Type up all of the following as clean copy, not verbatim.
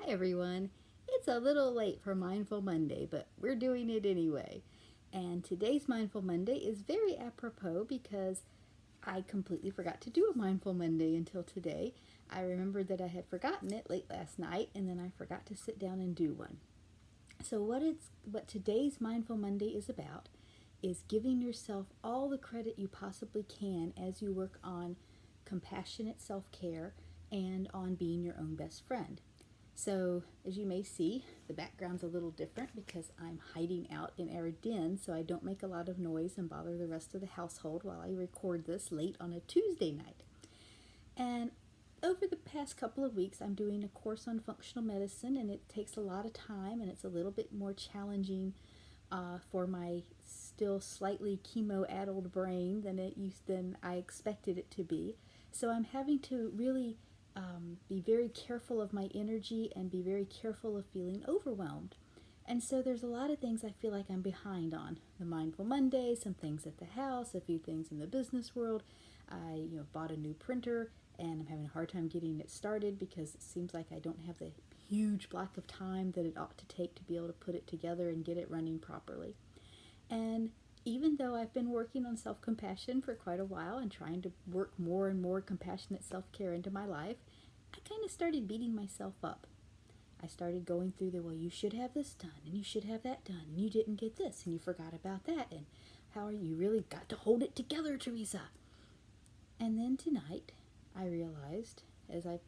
everyone. It's a little late for Mindful Monday, but we're doing it anyway. And today's Mindful Monday is very apropos because I completely forgot to do a Mindful Monday until today. I remembered that I had forgotten it late last night, and then I forgot to sit down and do one. So what today's Mindful Monday is about is giving yourself all the credit you possibly can as you work on compassionate self-care and on being your own best friend. So, as you may see, the background's a little different because I'm hiding out in our den so I don't make a lot of noise and bother the rest of the household while I record this late on a Tuesday night. And over the past couple of weeks, I'm doing a course on functional medicine, and it takes a lot of time, and it's a little bit more challenging for my still slightly chemo-addled brain than I expected it to be. So I'm having to really be very careful of my energy and be very careful of feeling overwhelmed. And so there's a lot of things I feel like I'm behind on. The Mindful Monday, some things at the house, a few things in the business world. I bought a new printer and I'm having a hard time getting it started because it seems like I don't have the huge block of time that it ought to take to be able to put it together and get it running properly. And even though I've been working on self-compassion for quite a while and trying to work more and more compassionate self-care into my life, I kind of started beating myself up. I started going through well, you should have this done, and you should have that done, and you didn't get this, and you forgot about that, and how are you really got to hold it together, Teresa? And then tonight, I realized, as I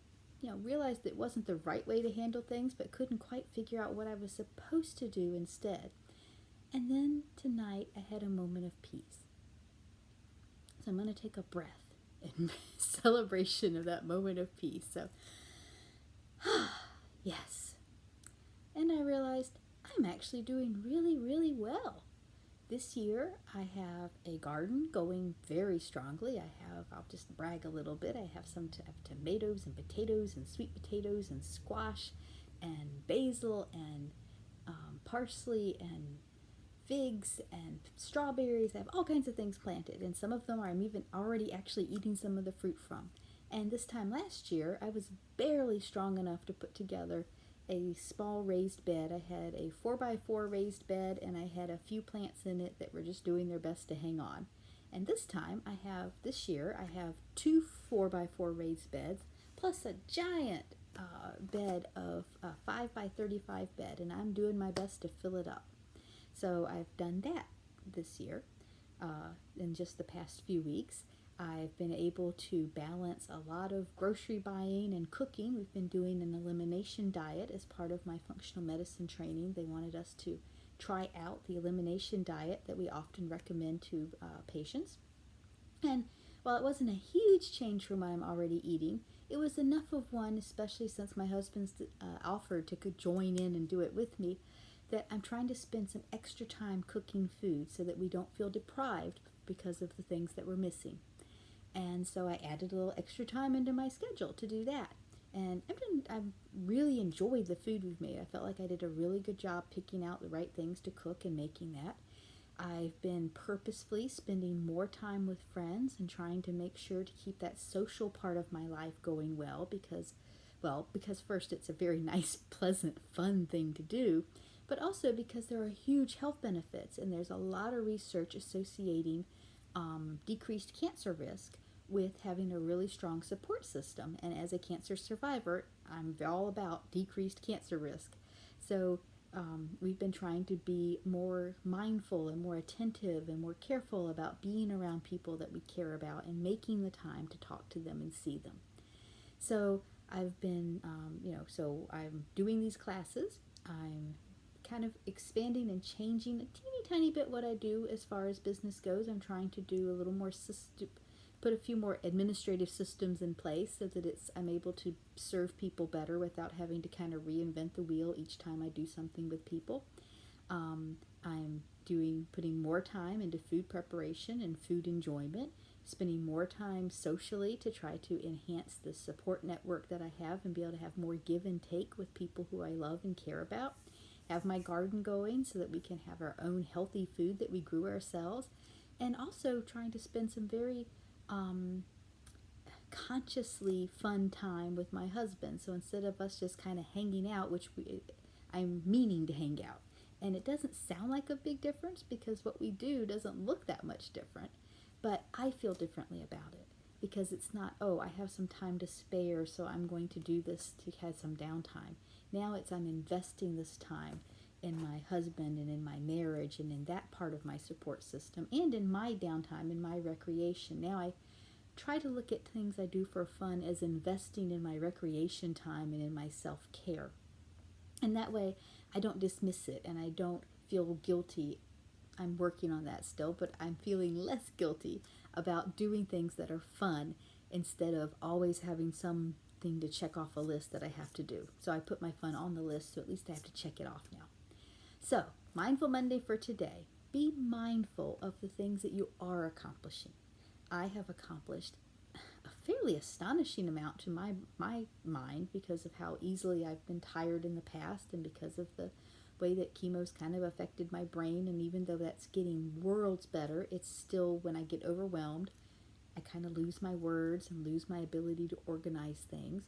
realized it wasn't the right way to handle things, but couldn't quite figure out what I was supposed to do instead. And then tonight I had a moment of peace. So I'm going to take a breath in celebration of that moment of peace. So, yes. And I realized I'm actually doing really, really well. This year I have a garden going very strongly. I'll just brag a little bit, I have tomatoes and potatoes and sweet potatoes and squash and basil and parsley and figs and strawberries. I have all kinds of things planted, and some of them I'm even already actually eating some of the fruit from. And this time last year, I was barely strong enough to put together a small raised bed. I had a 4x4 raised bed, and I had a few plants in it that were just doing their best to hang on. And this year, I have two 4x4 raised beds, plus a giant bed of a 5x35 bed, and I'm doing my best to fill it up. So I've done that this year. In just the past few weeks, I've been able to balance a lot of grocery buying and cooking. We've been doing an elimination diet as part of my functional medicine training. They wanted us to try out the elimination diet that we often recommend to patients. And while it wasn't a huge change from what I'm already eating, it was enough of one, especially since my husband's offered to join in and do it with me, that I'm trying to spend some extra time cooking food so that we don't feel deprived because of the things that we're missing. And so I added a little extra time into my schedule to do that. And I've really enjoyed the food we've made. I felt like I did a really good job picking out the right things to cook and making that. I've been purposefully spending more time with friends and trying to make sure to keep that social part of my life going well because first it's a very nice, pleasant, fun thing to do, but also because there are huge health benefits, and there's a lot of research associating decreased cancer risk with having a really strong support system. And as a cancer survivor, I'm all about decreased cancer risk. So we've been trying to be more mindful and more attentive and more careful about being around people that we care about and making the time to talk to them and see them. So I've been, so I'm doing these classes. I'm kind of expanding and changing a teeny tiny bit what I do as far as business goes. I'm trying to do a little more put a few more administrative systems in place so that I'm able to serve people better without having to kind of reinvent the wheel each time I do something with people. I'm putting more time into food preparation and food enjoyment, spending more time socially to try to enhance the support network that I have and be able to have more give and take with people who I love and care about. Have my garden going so that we can have our own healthy food that we grew ourselves, and also trying to spend some very consciously fun time with my husband. So instead of us just kind of hanging out, I'm meaning to hang out. And it doesn't sound like a big difference because what we do doesn't look that much different, but I feel differently about it because it's not, oh, I have some time to spare, so I'm going to do this to have some downtime. Now it's I'm investing this time in my husband and in my marriage and in that part of my support system and in my downtime, in my recreation. Now I try to look at things I do for fun as investing in my recreation time and in my self-care. And that way I don't dismiss it and I don't feel guilty. I'm working on that still, but I'm feeling less guilty about doing things that are fun instead of always having something to check off a list that I have to do. So I put my fun on the list, so at least I have to check it off now. So, Mindful Monday for today. Be mindful of the things that you are accomplishing. I have accomplished a fairly astonishing amount to my mind because of how easily I've been tired in the past and because of the way that chemo's kind of affected my brain. And even though that's getting worlds better, it's still, when I get overwhelmed, I kind of lose my words and lose my ability to organize things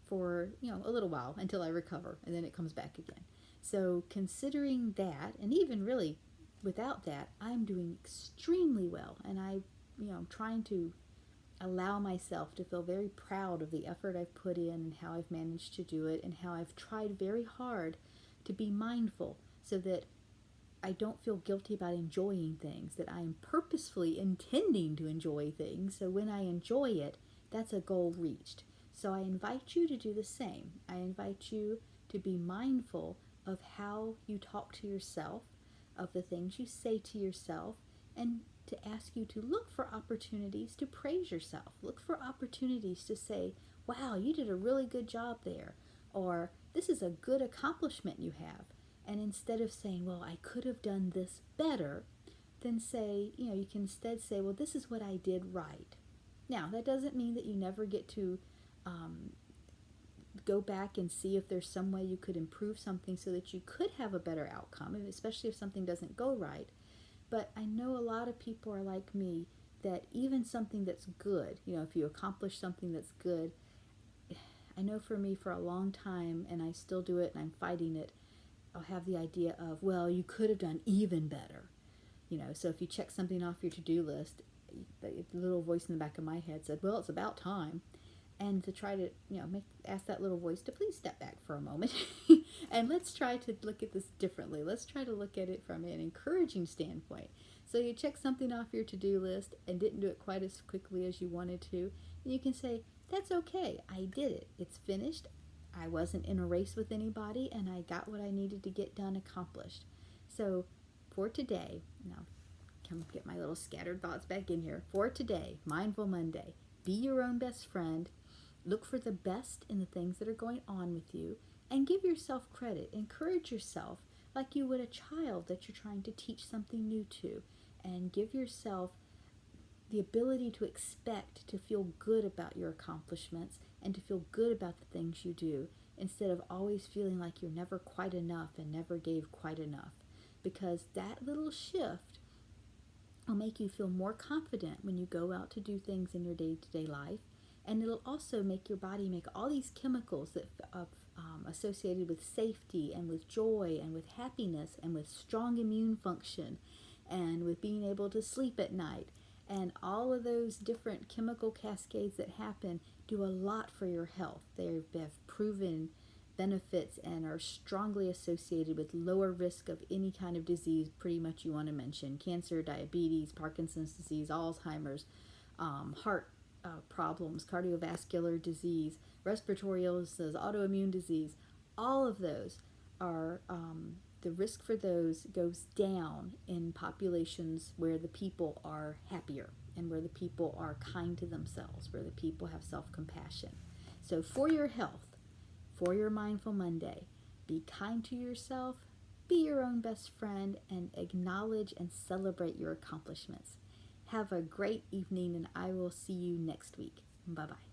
for, a little while until I recover, and then it comes back again. So considering that, and even really without that, I'm doing extremely well, and I'm trying to allow myself to feel very proud of the effort I've put in and how I've managed to do it and how I've tried very hard to be mindful so that I don't feel guilty about enjoying things, that I am purposefully intending to enjoy things. So when I enjoy it, that's a goal reached. So I invite you to do the same. I invite you to be mindful of how you talk to yourself, of the things you say to yourself, and to ask you to look for opportunities to praise yourself. Look for opportunities to say, wow, you did a really good job there, or this is a good accomplishment you have. And instead of saying, well, I could have done this better, then say, you can instead say, well, this is what I did right. Now, that doesn't mean that you never get to go back and see if there's some way you could improve something so that you could have a better outcome, especially if something doesn't go right. But I know a lot of people are like me, that even something that's good, if you accomplish something that's good, I know for me for a long time, and I still do it and I'm fighting it, I'll have the idea of, well, you could have done even better. So if you check something off your to-do list, the little voice in the back of my head said, well, it's about time. And to try to, ask that little voice to please step back for a moment and let's try to look at this differently. Let's try to look at it from an encouraging standpoint. So you check something off your to-do list and didn't do it quite as quickly as you wanted to, and you can say, that's okay, I did it. It's finished. I wasn't in a race with anybody, and I got what I needed to get done accomplished. So for today, now come get my little scattered thoughts back in here. For today, Mindful Monday, be your own best friend. Look for the best in the things that are going on with you and give yourself credit. Encourage yourself like you would a child that you're trying to teach something new to, and give yourself the ability to expect to feel good about your accomplishments and to feel good about the things you do, instead of always feeling like you're never quite enough and never gave quite enough. Because that little shift will make you feel more confident when you go out to do things in your day-to-day life, and it'll also make your body make all these chemicals that associated with safety and with joy and with happiness and with strong immune function and with being able to sleep at night. And all of those different chemical cascades that happen do a lot for your health. They have proven benefits and are strongly associated with lower risk of any kind of disease pretty much you want to mention. Cancer, diabetes, Parkinson's disease, Alzheimer's, heart problems, cardiovascular disease, respiratory illnesses, autoimmune disease. All of those are, the risk for those goes down in populations where the people are happier and where the people are kind to themselves, where the people have self-compassion. So for your health, for your Mindful Monday, be kind to yourself, be your own best friend, and acknowledge and celebrate your accomplishments. Have a great evening, and I will see you next week. Bye-bye.